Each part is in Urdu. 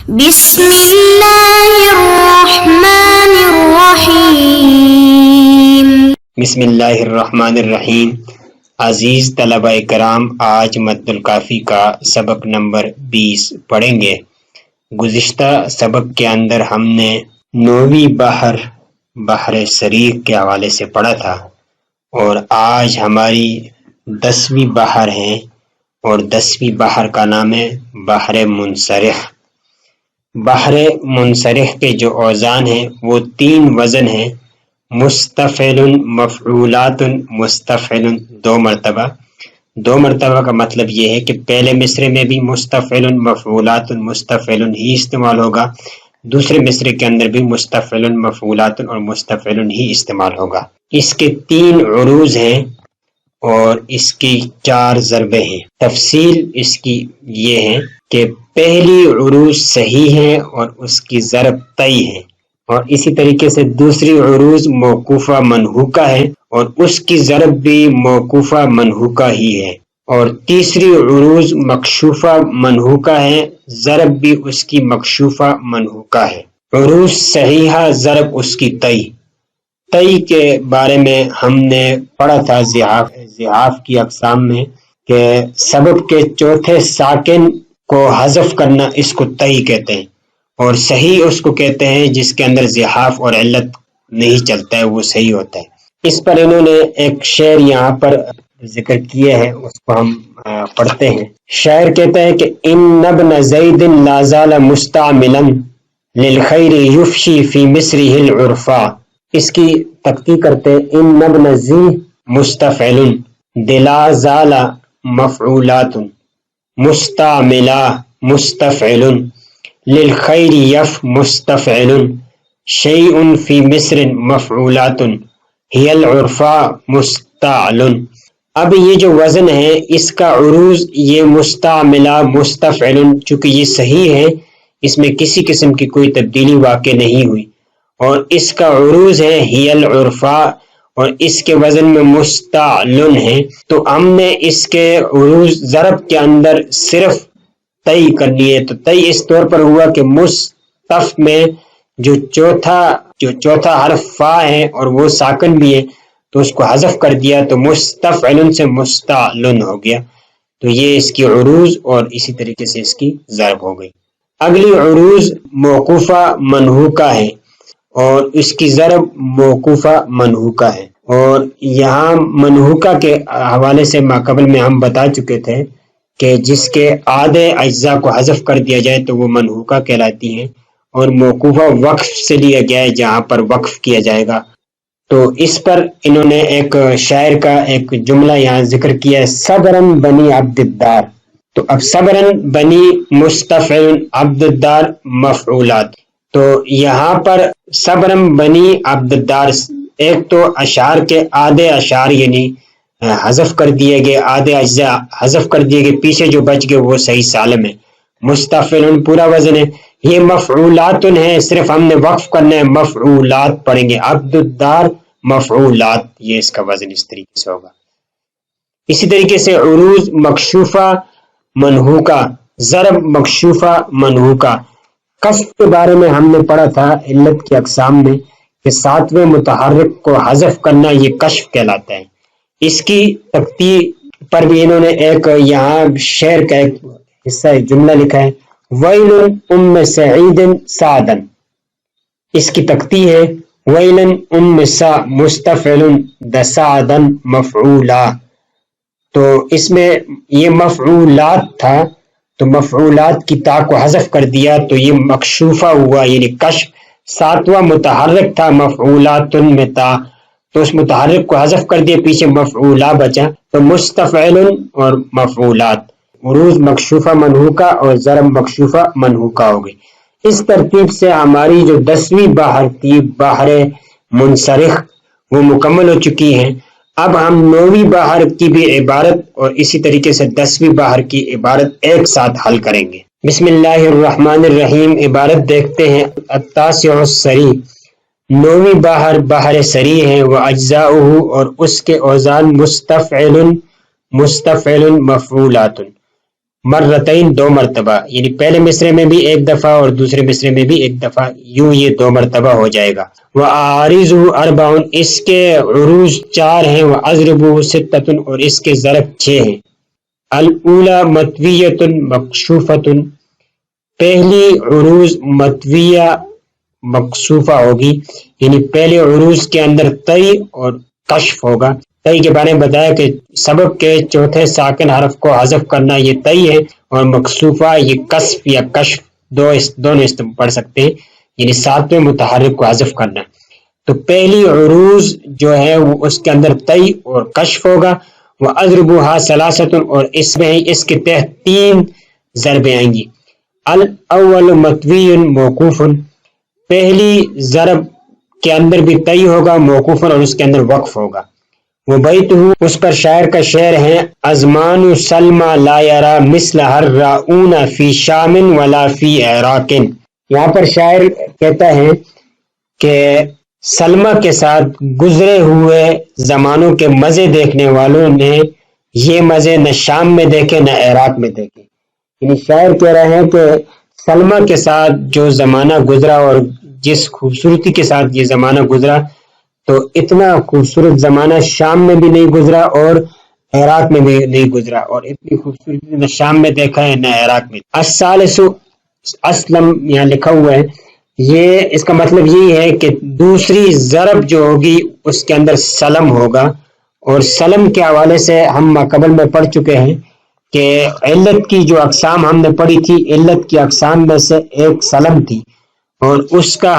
بسم اللہ الرحمن الرحیم۔ بسم اللہ الرحمن الرحیم۔ عزیز طلبہ کرام، آج مد الکافی کا سبق نمبر 20 پڑھیں گے۔ گزشتہ سبق کے اندر ہم نے 9ویں بحر صریح کے حوالے سے پڑھا تھا، اور آج ہماری 10ویں بحر ہے، اور 10ویں بحر کا نام ہے بحر منصرح۔ بحر منصرح کے جو اوزان ہیں وہ 3 وزن ہیں: مستفعل، مفعولات، مستفعل، 2 مرتبہ۔ 2 مرتبہ کا مطلب یہ ہے کہ پہلے مصرے میں بھی مستفعل، مفعولات، مستفعل ہی استعمال ہوگا، دوسرے مصرے کے اندر بھی مستفعل، مفعولات اور مستفعل ہی استعمال ہوگا۔ اس کے 3 عروض ہیں اور اس کی 4 ضربیں ہیں۔ تفصیل اس کی یہ ہے کہ پہلی عروض صحیح ہے اور اس کی ضرب طئی ہے، اور اسی طریقے سے دوسری عروض موقوفہ منحوکہ ہے اور اس کی ضرب بھی موقوفہ منحوکہ ہی ہے، اور تیسری عروض مکشوفہ منحوکہ ہے، ضرب بھی اس کی مکشوفہ منحوکہ ہے۔ عروض صحیحہ ضرب اس کی طئی کے بارے میں ہم نے پڑھا تھا زحاف کی اقسام میں، کہ سبب کے چوتھے ساکن کو حذف کرنا اس کو طئی کہتے ہیں، اور صحیح اس کو کہتے ہیں جس کے اندر زحاف اور علت نہیں چلتا ہے، وہ صحیح ہوتا ہے۔ اس پر انہوں نے ایک شعر یہاں پر ذکر کیا ہے، اس کو ہم پڑھتے ہیں۔ شاعر کہتا ہے کہ ان ابن زید لا زال مستعملا للخیر یفشی فی مصرہ العرفا۔ اس کی تقطیع کرتے ہیں: ان ابن زی مستفعل، دلا زال مفعولات، مستعملا مستفعل، للخیر یف مستفعل، شیء فی مصر مفعولات، ہی العرفا مستعل۔ اب یہ جو وزن ہے اس کا عروض یہ مستعملا مستفعل، چونکہ یہ صحیح ہے، اس میں کسی قسم کی کوئی تبدیلی واقع نہیں ہوئی، اور اس کا عروض ہے ہی العرفا، اور اس کے وزن میں مستعلن ہے، تو ہم نے اس کے عروض ضرب کے اندر صرف طئی کرنی ہے۔ تو طئی اس طور پر ہوا کہ مستف میں جو چوتھا حرف فا ہے اور وہ ساکن بھی ہے، تو اس کو حذف کر دیا، تو مستفعل سے مستعلن ہو گیا۔ تو یہ اس کی عروض اور اسی طریقے سے اس کی ضرب ہو گئی۔ اگلی عروض موقوفہ منحوکہ ہے اور اس کی ضرب موقوفہ منحوکہ ہے، اور یہاں منحوکہ کے حوالے سے ماقبل میں ہم بتا چکے تھے کہ جس کے آدھے اجزاء کو حذف کر دیا جائے تو وہ منحوکہ کہلاتی ہیں، اور موقوفہ وقف سے لیا گیا ہے جہاں پر وقف کیا جائے گا۔ تو اس پر انہوں نے ایک شاعر کا ایک جملہ یہاں ذکر کیا ہے: صبرن بنی عبد الدار۔ تو اب صبرن بنی مستفعل، عبد الدار مفعولات، تو یہاں پر صبرن بنی عبد الدار، ایک تو اشعار کے آدھے اشعار یعنی حذف کر دیے گئے، آدھے اجزاء حذف کر دیے گئے، پیچھے جو بچ گئے وہ صحیح سالم ہے۔ مستفعل پورا وزن ہے، یہ مفعولات ہے، صرف ہم نے وقف کرنا ہے، مفعولات پڑھیں گے، عبد الدار مفعولات، یہ اس کا وزن اس طریقے سے ہوگا۔ اسی طریقے سے عروض مکشوفہ منحوکہ، ضرب مکشوفہ منحوکہ۔ کشف کے بارے میں ہم نے پڑھا تھا علت کی اقسام میں کہ 7ویں متحرک کو حذف کرنا یہ کشف کہلاتا ہے۔ اس کی تقطیع پر بھی انہوں نے ایک یہاں شعر کا ایک حصہ جملہ لکھا ہے: ویل ام سعید سعدن۔ اس کی تقطیع ہے: ویل ام سا مستفعل دسعدن مفعولا۔ تو اس میں یہ مفعولات تھا، تو مفعولات کی تا کو حذف کر دیا تو یہ مکشوفہ ہوا یعنی کشف۔ 7واں متحرک تھا مفعولات میں تا، تو اس متحرک کو حذف کر دیا، پیچھے مفعولا بچا، تو مستفعل اور مفعولات، عروض مکشوفہ منحوکہ اور ضرب مکشوفہ منحوکہ ہو گئی۔ اس ترتیب سے ہماری جو 10ویں بحر تھی بحر منصرح وہ مکمل ہو چکی ہیں۔ اب ہم 9ویں بحر کی بھی عبارت اور اسی طریقے سے 10ویں بحر کی عبارت ایک ساتھ حل کریں گے۔ بسم اللہ الرحمن الرحیم۔ عبارت دیکھتے ہیں: التاسع الصریح، 9ویں بحر صریح ہے، وہ اجزاؤہ اور اس کے اوزان مستفعل مفعولات، مرتين دو مرتبہ، یعنی پہلے مصرے میں بھی ایک دفعہ اور دوسرے مصرے میں بھی ایک دفعہ، یوں یہ دو مرتبہ ہو جائے گا۔ وَأَعْرِضُهُ أَرْبَعٌ، اس کے عروض 4 ہیں، وَأَضْرِبُهُ 6 اور اس کے ضرب 6 ہیں۔ الأولى مطویۃ مکشوفۃ، پہلی عروض مطویہ مکشوفہ ہوگی، یعنی پہلے عروض کے اندر طی اور کشف ہوگا۔ طی کے بارے میں بتایا کہ سبب کے چوتھے ساکن حرف کو حذف کرنا یہ طی ہے، اور مکشوفہ یہ کسف یا کشف دونوں پڑھ سکتے ہیں، یعنی 7ویں متحرک کو حذف کرنا۔ تو پہلی عروض جو ہے وہ اس کے اندر طی اور کشف ہوگا۔ وَأَضْرِبُهَا 3 اور اس میں اس کے تحت 3 ضربیں آئیں گی۔ الاول مطوی موقوف، پہلی ضرب کے اندر بھی طی ہوگا، موقوف اور اس کے اندر وقف ہوگا۔ وَبَيْتُهُ، اس پر شاعر کا شعر ہے، ازمان سلمى لا يرى مثلها الراؤون فی شام ولا فی عراق۔ یہاں پر شاعر کہتا ہے کہ سلمہ کے ساتھ گزرے ہوئے زمانوں کے مزے دیکھنے والوں نے یہ مزے نہ شام میں دیکھے نہ عراق میں دیکھے۔ یعنی شاعر کہہ رہے ہیں کہ سلمہ کے ساتھ جو زمانہ گزرا اور جس خوبصورتی کے ساتھ یہ زمانہ گزرا، تو اتنا خوبصورت زمانہ شام میں بھی نہیں گزرا اور عراق میں بھی نہیں گزرا، اور اتنی خوبصورتی نہ شام میں دیکھا ہے نہ عراق میں۔ الثالث اسلم، یہاں لکھا ہوا ہے، یہ اس کا مطلب یہی ہے کہ دوسری ضرب جو ہوگی اس کے اندر سلم ہوگا، اور سلم کے حوالے سے ہم ماقبل میں پڑھ چکے ہیں کہ علت کی جو اقسام ہم نے پڑھی تھی، علت کی اقسام میں سے ایک سلم تھی، اور اس کا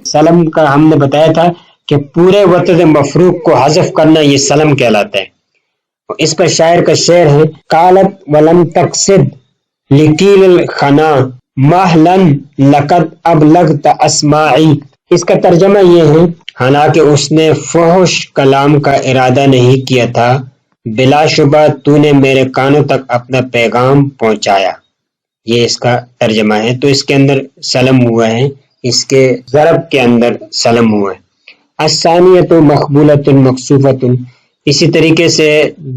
سلم کا ہم نے بتایا تھا کہ پورے وطد مفروق کو حذف کرنا یہ سلم کہلاتا ہے۔ اس پر شاعر کا شعر ہے، قالت ولم تقصد لکیل الخنا مہلن لقد ابلغت اسماعی۔ اس کا ترجمہ یہ ہے، حالانکہ اس نے فحش کلام کا ارادہ نہیں کیا تھا، بلا شبہ تو نے میرے کانوں تک اپنا پیغام پہنچایا۔ یہ اس کا ترجمہ ہے۔ تو اس کے اندر سلم ہوا ہے، اس کے ضرب کے اندر سلم ہوا ہے۔ الثانیۃ مقبولۃ مکشوفۃ، اسی طریقے سے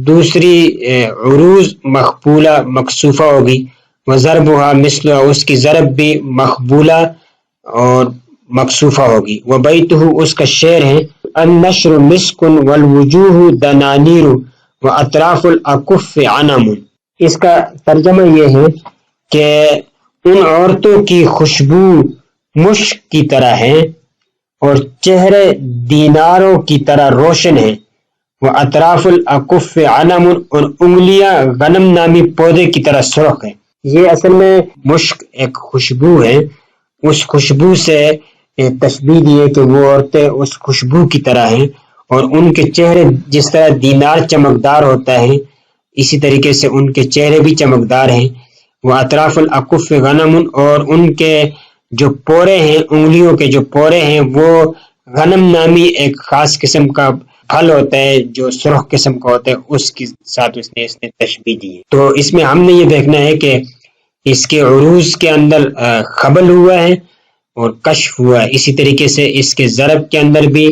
دوسری عروض مقبولہ مکشوفہ ہوگی۔ وضربها مثلها، اس کی ضرب بھی مقبولہ اور مکشوفہ ہوگی۔ وبیتہ، اس کا شعر ہے، النشر مسک والوجوہ دنانیر واطراف الاکف عنم۔ اس کا ترجمہ یہ ہے کہ ان عورتوں کی خوشبو مشک کی طرح ہے اور چہرے دیناروں کی طرح روشن ہیں۔ واطراف الاکف عنم، اور انگلیاں غنم نامی پودے کی طرح سرخ ہیں۔ یہ اصل میں مشک ایک خوشبو ہے، اس خوشبو سے تشبیہ دی ہے کہ وہ عورتیں اس خوشبو کی طرح ہیں، اور ان کے چہرے جس طرح دینار چمکدار ہوتا ہے اسی طریقے سے ان کے چہرے بھی چمکدار ہیں۔ وہ اطراف الاکف غنم، اور ان کے جو پورے ہیں، انگلیوں کے جو پورے ہیں، وہ غنم نامی ایک خاص قسم کا پھل ہوتا ہے جو سرخ قسم کا ہوتا ہے، اس کے ساتھ اس نے تشبیہ دی ہے۔ تو اس میں ہم نے یہ دیکھنا ہے کہ اس کے عروض کے اندر خبل ہوا ہے اور کشف ہوا ہے، اسی طریقے سے اس کے ضرب کے اندر بھی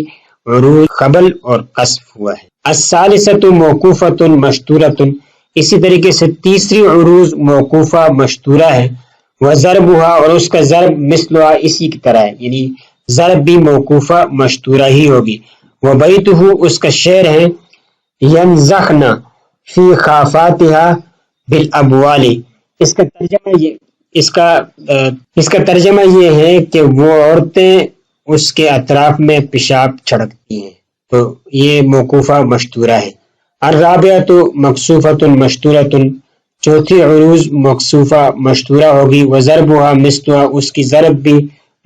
عروض خبل اور کشف ہوا ہے۔ الثالثۃ موقوفۃ مستورۃ، اسی طریقے سے تیسری عروض موقوفہ مستورہ ہے۔ وضربها، اور اس کا ضرب مثلها، اسی کی طرح ہے، یعنی ضرب بھی موقوفہ مستورہ ہی ہوگی۔ وبیتہ، اس کا شعر ہے، ینزخن فی خافاتها بالابوال۔ اس کا ترجمہ یہ ہے کہ وہ عورتیں اس کے اطراف میں پیشاب چھڑکتی ہیں۔ تو یہ موقوفہ مستورہ ہے۔ الرابعۃ مکشوفۃ مستورۃ، چوتھی عروض مکشوفہ مستورہ ہوگی۔ وضربها مثلها، اس کی ضرب بھی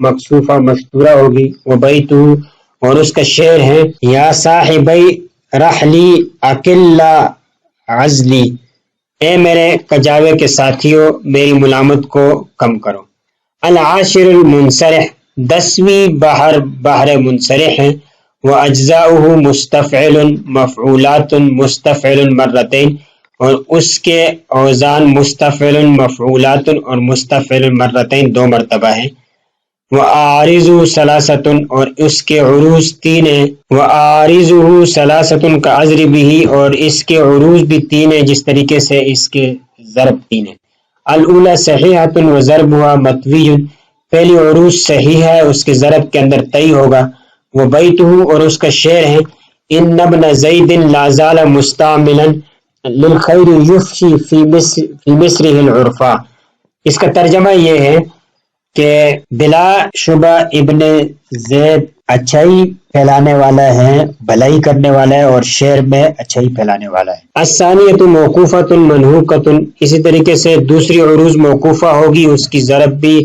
مکشوفہ مستورہ ہوگی۔ وبیتہ، اور اس کا شعر ہے، یا صاحبی رحلی اکلا عزلی، اے میرے کجاوے کے ساتھیوں میری ملامت کو کم کرو۔ العاشر المنصرح، 10ویں بحر منصرح ہے۔ واجزاؤہ مستفعل مفعولات مستفعل مرتين، اور اس کے اوزان مستفعل مفعولات اور مستفعل مرتين 2 مرتبہ ہیں۔ وَآرِزُ ثلاثۃ، اور اس کے عروض 3 ہیں۔ وَآرِزُهُ ثلاثۃ كَأَضْرِبِهِ، اور اس کے عروض بھی 3 ہیں جس طریقے سے اس کے ضرب 3 ہیں۔ الاولی صحیحۃ و ضربها مطوی، پہلی عروج صحیح ہے، اس کے ضرب کے اندر طئی ہوگا. وہ بیتہ، اور اس کا شعر ہے ان ابن زید لا زال مستعملا للخیر یفشی فی مصرہ العرفا. اس کا ترجمہ یہ ہے کہ بلا شبہ ابن زید اچھائی پھیلانے والا ہے، بھلائی کرنے والا ہے، اور شعر میں اچھائی پھیلانے والا ہے. الثانیۃ موقوفۃ منحوقۃ، اسی طریقے سے دوسری عروج موقوفہ ہوگی، اس کی ضرب بھی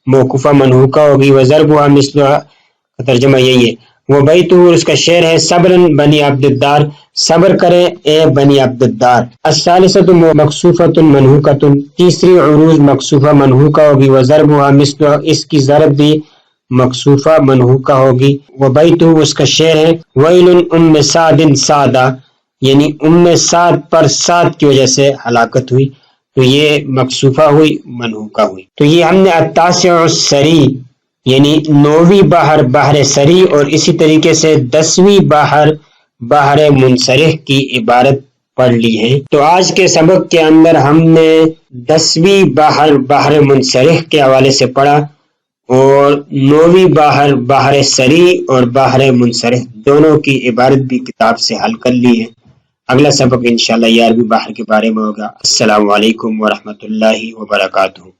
موقوفہ منحوقہ ہوگی. وضربها مثلها، ترجمہ یہی ہے. وہ بیتہ، اس کا شعر ہے صبرا بنی عبد الدار، صبر کرے اے بنی عبد الدار. الثالثۃ مکسوفۃ منحوقۃ، تیسری عروج مکسوفہ منحوقہ ہوگی. وضربها مثلها، اس کی ضرب بھی مکسوفہ منحوقہ ہوگی. وہ بیتہ، اس کا شعر ہے ویل ام سعد سعدہ، یعنی ام سعد پر سعد کی وجہ سے ہلاکت ہوئی، تو یہ مکسوفہ ہوئی، منحوقہ ہوئی. تو یہ ہم نے التاسع السری یعنی 9ویں بحر بحر سری، اور اسی طریقے سے 10ویں بحر بحر منصرح کی عبارت پڑھ لی ہے. تو آج کے سبق کے اندر ہم نے 10ویں بحر بحر منصرح کے حوالے سے پڑھا، اور 9ویں بحر بحر سری اور بحر منصرح دونوں کی عبارت بھی کتاب سے حل کر لی ہے. اگلا سبق انشاءاللہ 11ویں بحر کے بارے میں ہوگا. السلام علیکم ورحمۃ اللہ وبرکاتہ.